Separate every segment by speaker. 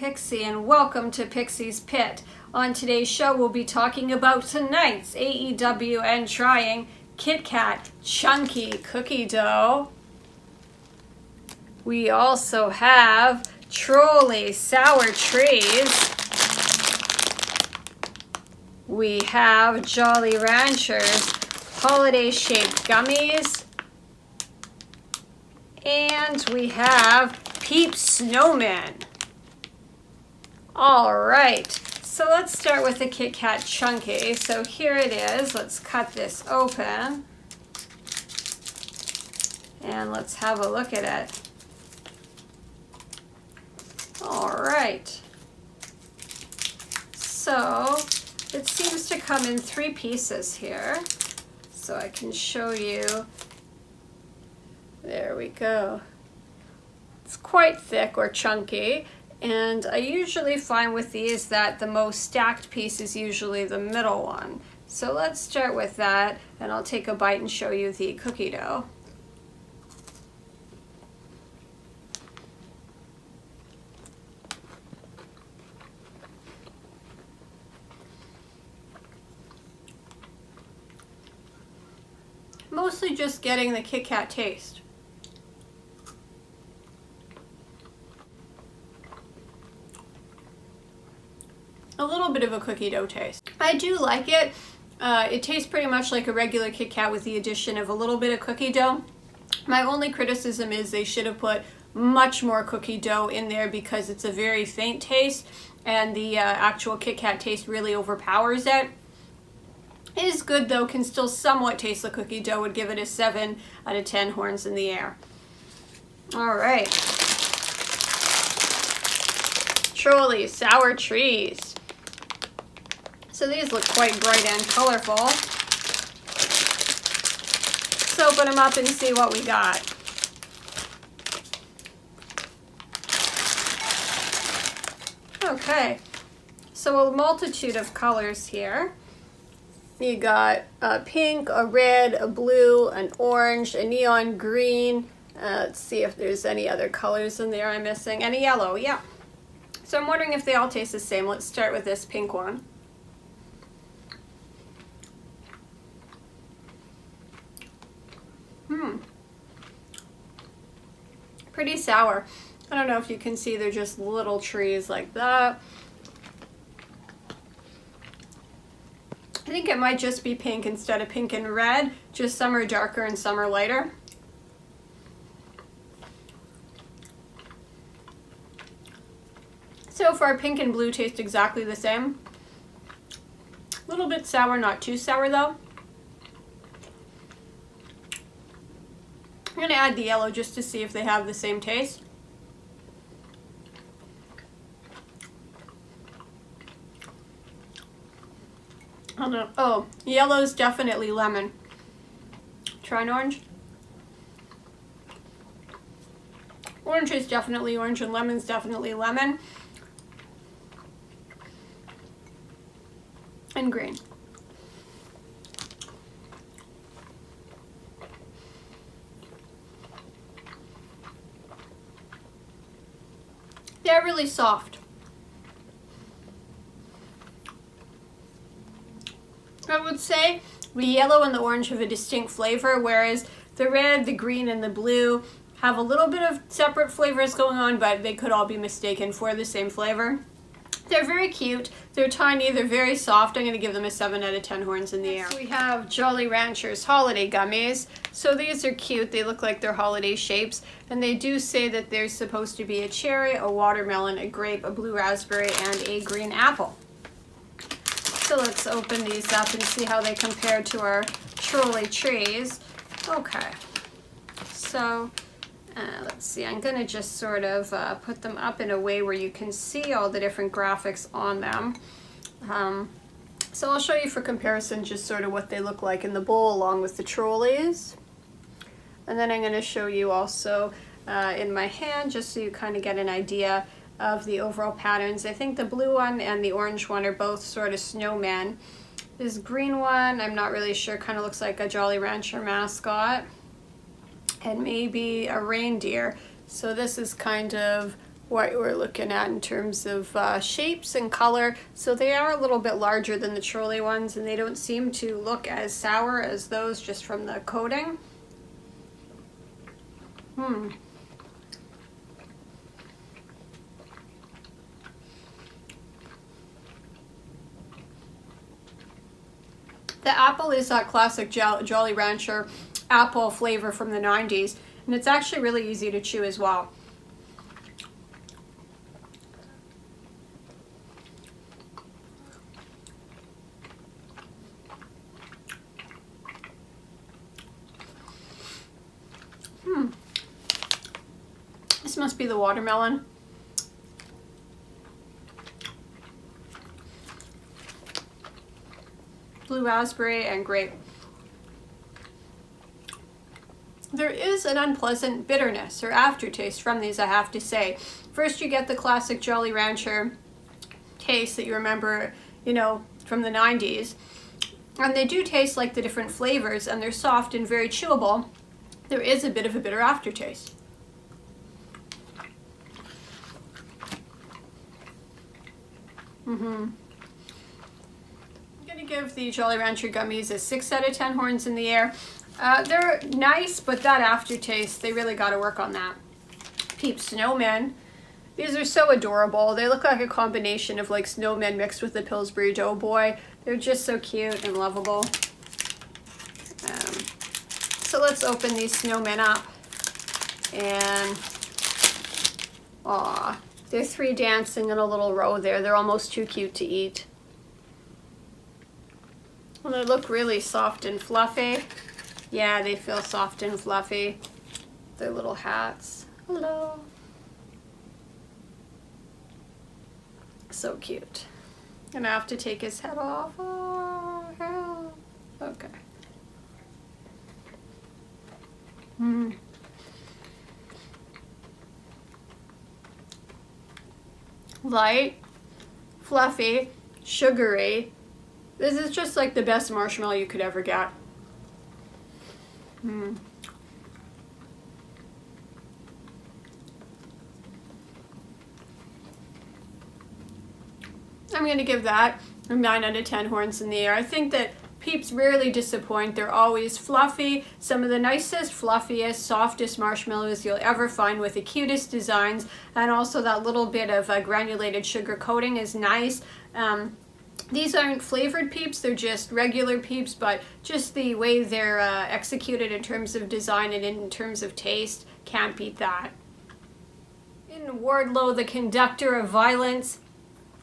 Speaker 1: Pixie and welcome to Pixie's Pit. On today's show we'll be talking about tonight's AEW and trying Kitkat Chunky Cookie Dough. We also have Trolli Sour Trees. We have Jolly Ranchers Holiday Shaped Gummies. And we have Peep Snowmen. Alright, so let's start with the Kitkat Chunky. So here it is. Let's cut this open. And let's have a look at it. Alright. So it seems to come in 3 pieces here. So I can show you. There we go. It's quite thick or chunky. And I usually find with these that the most stacked piece is usually the middle one. So let's start with that, and I'll take a bite and show you the cookie dough. Mostly just getting the Kitkat taste. A little bit of a cookie dough taste. I do like it. It tastes pretty much like a regular Kit Kat with the addition of a little bit of cookie dough. My only criticism is they should have put much more cookie dough in there because it's a very faint taste and the actual Kit Kat taste really overpowers it. It is good though, can still somewhat taste the cookie dough, would give it a 7 out of 10 horns in the air. Alright. Trolli Sour Trees. So these look quite bright and colorful. Let's open them up and see what we got. Okay, so a multitude of colors here. You got a pink, a red, a blue, an orange, a neon green. Let's see if there's any other colors in there I'm missing. And a yellow, yeah. So I'm wondering if they all taste the same. Let's start with this pink one. Pretty sour. I don't know if you can see, they're just little trees like that. I think it might just be pink instead of pink and red. Just some are darker and some are lighter. So far, pink and blue taste exactly the same. A little bit sour, not too sour though. I'm going to add the yellow just to see if they have the same taste. I don't know. Oh, yellow's definitely lemon. Try an orange. Orange is definitely orange and lemon's definitely lemon. And green. They're really soft. I would say the yellow and the orange have a distinct flavor, whereas the red, the green, and the blue have a little bit of separate flavors going on, but they could all be mistaken for the same flavor. They're very cute. They're tiny. They're very soft. I'm going to give them a 7 out of 10 horns in the air. We have Jolly Ranchers Holiday Gummies. So these are cute. They look like they're holiday shapes. And they do say that there's supposed to be a cherry, a watermelon, a grape, a blue raspberry, and a green apple. So let's open these up and see how they compare to our Trolli trees. Okay. So let's see, I'm going to just sort of put them up in a way where you can see all the different graphics on them. So I'll show you for comparison just sort of what they look like in the bowl along with the Trollis. And then I'm going to show you also in my hand just so you kind of get an idea of the overall patterns. I think the blue one and the orange one are both sort of snowmen. This green one, I'm not really sure, kind of looks like a Jolly Rancher mascot. And maybe a reindeer. So this is kind of what we're looking at in terms of shapes and color. So they are a little bit larger than the Trolli ones, and they don't seem to look as sour as those just from the coating. The apple is that classic Jolly Rancher apple flavor from the 90s, and it's actually really easy to chew as well. This must be the watermelon. Blue raspberry and grape. There is an unpleasant bitterness or aftertaste from these, I have to say. First you get the classic Jolly Rancher taste that you remember, you know, from the 90s. And they do taste like the different flavors, and they're soft and very chewable. There is a bit of a bitter aftertaste. I'm going to give the Jolly Rancher gummies a 6 out of 10 horns in the air. They're nice, but that aftertaste, they really got to work on that. Peep Snowmen. These are so adorable. They look like a combination of like snowmen mixed with the Pillsbury Doughboy. They're just so cute and lovable. So let's open these snowmen up. And, aw, they're 3 dancing in a little row there. They're almost too cute to eat. Well, they look really soft and fluffy. Yeah, they feel soft and fluffy. Their little hats. Hello. So cute. Gonna have to take his head off. Oh, hell. Okay. Light, fluffy, sugary. This is just like the best marshmallow you could ever get. I'm going to give that a 9 out of 10 horns in the air. I think that Peeps rarely disappoint. They're always fluffy. Some of the nicest, fluffiest, softest marshmallows you'll ever find with the cutest designs. And also that little bit of granulated sugar coating is nice. These aren't flavored Peeps, they're just regular Peeps, but just the way they're executed in terms of design and in terms of taste, can't beat that. In Wardlow, the conductor of violence,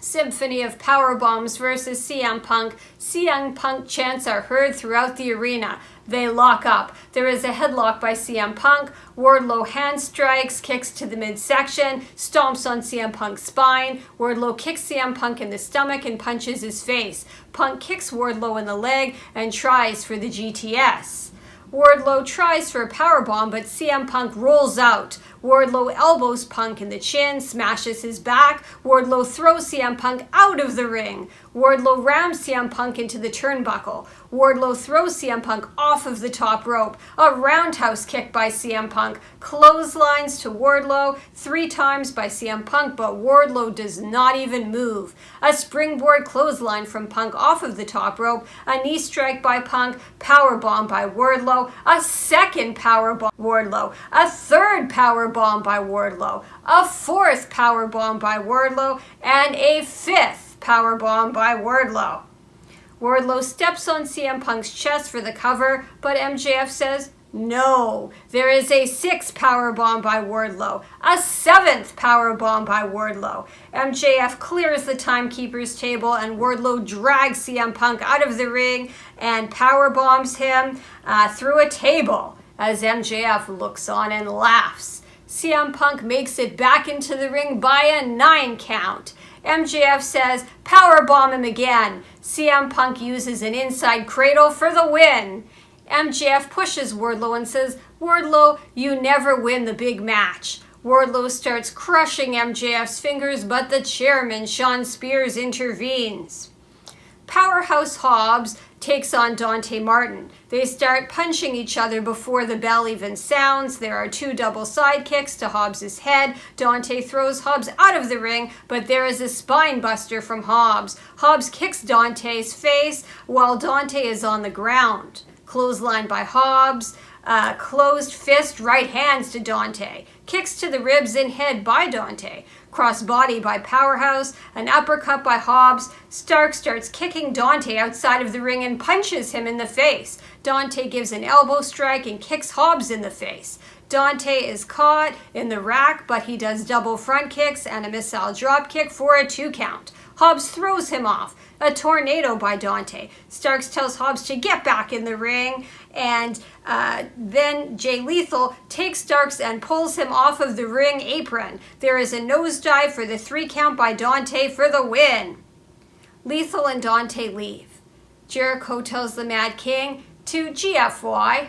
Speaker 1: symphony of power bombs versus CM Punk. CM Punk chants are heard throughout the arena. They lock up. There is a headlock by CM Punk. Wardlow hand strikes, kicks to the midsection, stomps on CM Punk's spine. Wardlow kicks CM Punk in the stomach and punches his face. Punk kicks Wardlow in the leg and tries for the GTS. Wardlow tries for a powerbomb, but CM Punk rolls out. Wardlow elbows Punk in the chin, smashes his back. Wardlow throws CM Punk out of the ring. Wardlow rams CM Punk into the turnbuckle. Wardlow throws CM Punk off of the top rope. A roundhouse kick by CM Punk. Clotheslines to Wardlow 3 times by CM Punk, but Wardlow does not even move. A springboard clothesline from Punk off of the top rope. A knee strike by Punk. Powerbomb by Wardlow. A second powerbomb by Wardlow. A third powerbomb by Wardlow. A 4th powerbomb by Wardlow. And a 5th powerbomb by Wardlow. Wardlow steps on CM Punk's chest for the cover, but MJF says no. There is a 6th powerbomb by Wardlow, a 7th powerbomb by Wardlow. MJF clears the timekeeper's table, and Wardlow drags CM Punk out of the ring and powerbombs him through a table as MJF looks on and laughs. CM Punk makes it back into the ring by a 9 count. MJF says, powerbomb him again. CM Punk uses an inside cradle for the win. MJF pushes Wardlow and says, Wardlow, you never win the big match. Wardlow starts crushing MJF's fingers, but the chairman, Sean Spears, intervenes. Powerhouse Hobbs takes on Dante Martin. They start punching each other before the bell even sounds. There are 2 double side kicks to Hobbs' head. Dante throws Hobbs out of the ring, but there is a spine buster from Hobbs. Hobbs kicks Dante's face while Dante is on the ground. Clothesline by Hobbs. Closed fist right hands to Dante. Kicks to the ribs and head by Dante. Crossbody by Powerhouse. An uppercut by Hobbs. Stark starts kicking Dante outside of the ring and punches him in the face. Dante gives an elbow strike and kicks Hobbs in the face. Dante is caught in the rack, but he does double front kicks and a missile drop kick for a 2 count. Hobbs throws him off. A tornado by Dante. Starks tells Hobbs to get back in the ring, and then Jay Lethal takes Starks and pulls him off of the ring apron. There is a nosedive for the 3 count by Dante for the win. Lethal and Dante leave. Jericho tells the Mad King to GFY.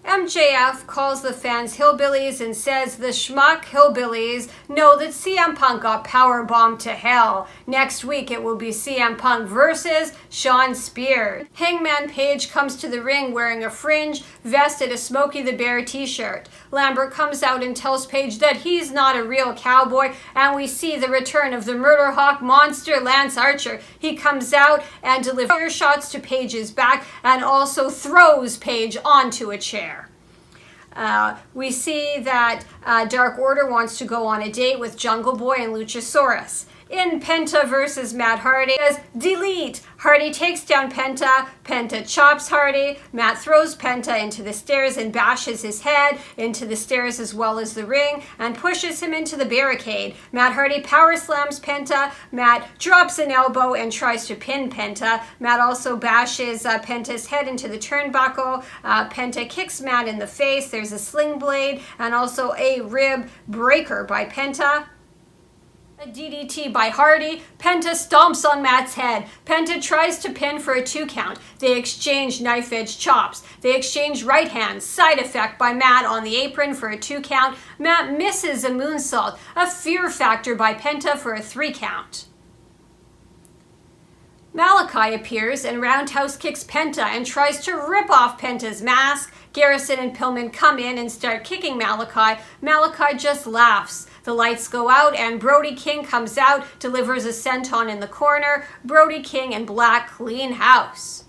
Speaker 1: MJF calls the fans hillbillies and says the schmuck hillbillies know that CM Punk got powerbombed to hell. Next week it will be CM Punk versus Shawn Spears. Hangman Page comes to the ring wearing a fringe vest and a Smokey the Bear t-shirt. Lambert comes out and tells Page that he's not a real cowboy, and we see the return of the Murder Hawk monster Lance Archer. He comes out and delivers shots to Page's back and also throws Page onto a chair. We see that Dark Order wants to go on a date with Jungle Boy and Luchasaurus. In Penta versus Matt Hardy, says delete. Hardy takes down Penta. Penta chops Hardy. Matt throws Penta into the stairs and bashes his head into the stairs as well as the ring and pushes him into the barricade. Matt Hardy power slams Penta. Matt drops an elbow and tries to pin Penta. Matt also bashes Penta's head into the turnbuckle. Penta kicks Matt in the face. There's a sling blade and also a rib breaker by Penta. A DDT by Hardy. Penta stomps on Matt's head. Penta tries to pin for a 2 count. They exchange knife edge chops. They exchange right hands. Side effect by Matt on the apron for a 2 count. Matt misses a moonsault. A fear factor by Penta for a 3 count. Malachi appears and roundhouse kicks Penta and tries to rip off Penta's mask. Garrison and Pillman come in and start kicking Malachi. Malachi just laughs. The lights go out and Brody King comes out, delivers a senton in the corner. Brody King and Black clean house.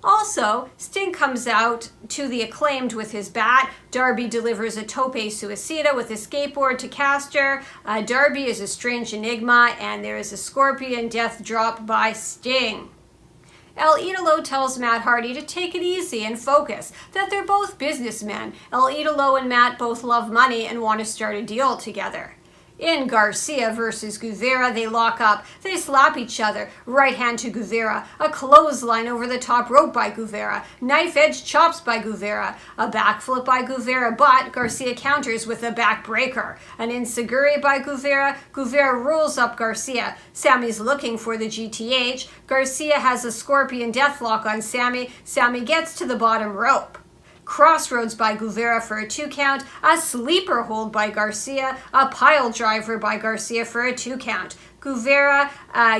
Speaker 1: Also, Sting comes out to the Acclaimed with his bat. Darby delivers a tope suicida with a skateboard to Caster. Darby is a strange enigma, and there is a scorpion death drop by Sting. El Idolo tells Matt Hardy to take it easy and focus, that they're both businessmen. El Idolo and Matt both love money and want to start a deal together. In Garcia versus Guevara, they lock up. They slap each other. Right hand to Guevara. A clothesline over the top rope by Guevara. Knife edge chops by Guevara. A backflip by Guevara, but Garcia counters with a backbreaker. An enziguri by Guevara. Guevara rolls up Garcia. Sammy's looking for the GTH. Garcia has a scorpion deathlock on Sammy. Sammy gets to the bottom rope. Crossroads by Guevara for a 2 count, a sleeper hold by Garcia, a pile driver by Garcia for a 2 count. Guevara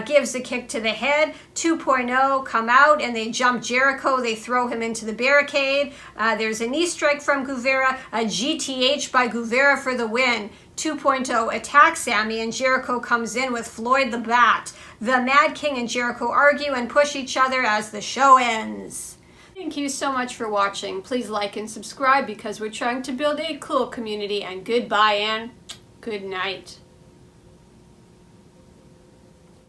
Speaker 1: gives a kick to the head, 2.0 come out and they jump Jericho, they throw him into the barricade. There's a knee strike from Guevara, a GTH by Guevara for the win. 2.0 attacks Sammy and Jericho comes in with Floyd the Bat. The Mad King and Jericho argue and push each other as the show ends. Thank you so much for watching. Please like and subscribe because we're trying to build a cool community, and goodbye and good night.